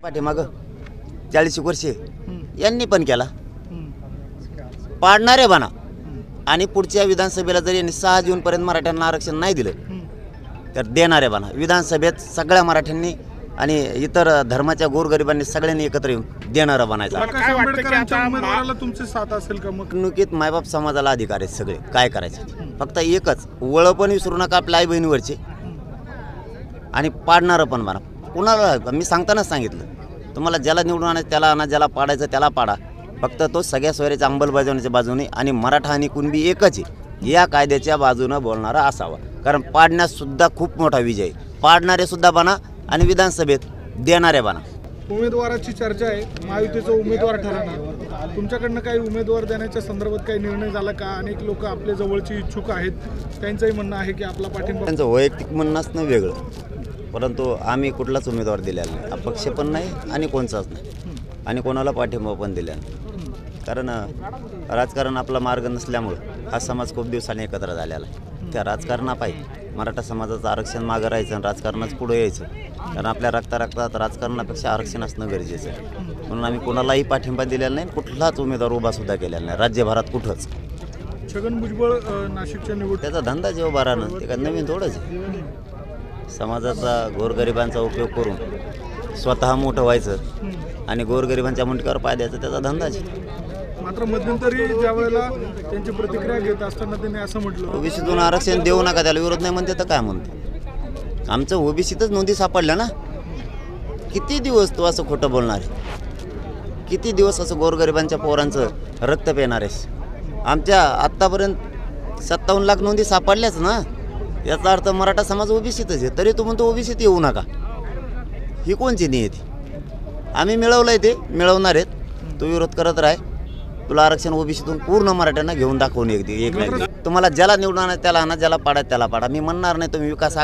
पाठीमागं 40 वर्षे यांनी पण केला पाडणारे बना आणि पुढच्या विधानसभेला जर यांनी 6 जूनपर्यंत मराठ्यांना आरक्षण नाही दिलं तर देणारे बना विधानसभेत सगळ्या मराठ्यांनी आणि इतर धर्माच्या गोरगरिबांनी सगळ्यांनी एकत्र येऊन देणारा बनायचा। उमेदवाराला तुमची साथ असेल का? मग निवडणुकीत मायबाप समाजाला अधिकार आहेत सगळे, काय करायचं फक्त एकच वळ पण विसरू नका आपल्या आई बहिणीवरचे आणि पाडणारं पण बना। कुणाला मी सांगतानाच सांगितलं तुम्हाला ज्याला निवडून आणायचं त्याला आणा, ज्याला पाडायचं त्याला पाडा, फक्त तो सगळ्या सोयऱ्याच्या अंमलबजावणीच्या बाजूने आणि मराठा आणि कुणबी एकच आहे या कायद्याच्या बाजूनं बोलणारा असावा, कारण पाडण्यात सुद्धा खूप मोठा विजय आहे। पाडणारे सुद्धा बना आणि विधानसभेत देणारे बना। उमेदवाराची चर्चा आहे, महायुतीचा उमेदवार ठरवणार, तुमच्याकडनं काही उमेदवार देण्याच्या संदर्भात काही निर्णय झाला का? अनेक लोक आपल्या जवळची इच्छुक आहेत, त्यांचंही म्हणणं आहे की आपला पाठिंबा। त्यांचं वैयक्तिक म्हणणं असणं वेगळं, परंतु आम्ही कुठलाच उमेदवार दिलेला नाही, अपक्ष पण नाही आणि कोणचाच नाही आणि कोणाला पाठिंबा पण दिला नाही, कारण राजकारण आपला मार्ग नसल्यामुळं हा समाज खूप दिवसांनी एकत्र झालेला आहे। त्या राजकारणापायी मराठा समाजाचं आरक्षण मागं राहायचं आणि राजकारणाच पुढे यायचं, कारण आपल्या रक्तात राजकारणापेक्षा आरक्षण असणं गरजेचं आहे। म्हणून आम्ही कोणालाही पाठिंबा दिलेला नाही, कुठलाच उमेदवार उभा सुद्धा केलेला नाही राज्यभरात कुठंच। छगन भुजबळ नाशिकच्या निवड त्याचा धंदा जेव्हा बारानं ते काय नवीन थोडंच आहे। समाजाचा गोरगरिबांचा उपयोग करून स्वतः मोठं व्हायचं आणि गोरगरिबांच्या मुंडक्यावर पाय द्यायचं त्याचा धंदाच आहे। मात्र मध्यंतरी ज्या वेळेला त्यांची प्रतिक्रिया घेत असताना त्यांनी असं म्हटलं ओबीसीतून आरक्षण देऊ नका, त्याला विरोध नाही म्हणते तर काय म्हणते? आमचं ओबीसीतच नोंदी सापडल्या ना, किती दिवस तू असं खोटं बोलणार आहे? किती दिवस असं गोरगरिबांच्या पोरांचं रक्त पेणार आहेस? आमच्या आत्तापर्यंत 57 लाख नोंदी सापडल्याच ना, याचा अर्थ मराठा समाज ओबीसीतच आहे, तरी तू म्हणतो ओबीसीत येऊ नका। ही कोणची नियती? आम्ही मिळवलं आहे, ते मिळवणार आहेत, तू विरोध करत राह, तुला आरक्षण ओबीसीतून पूर्ण मराठ्यांना घेऊन दाखवून एक नाही। तुम्हाला ज्याला निवडून आणा त्याला आणा, ज्याला पाडा त्याला पाडा, मी म्हणणार नाही तुम्ही विकास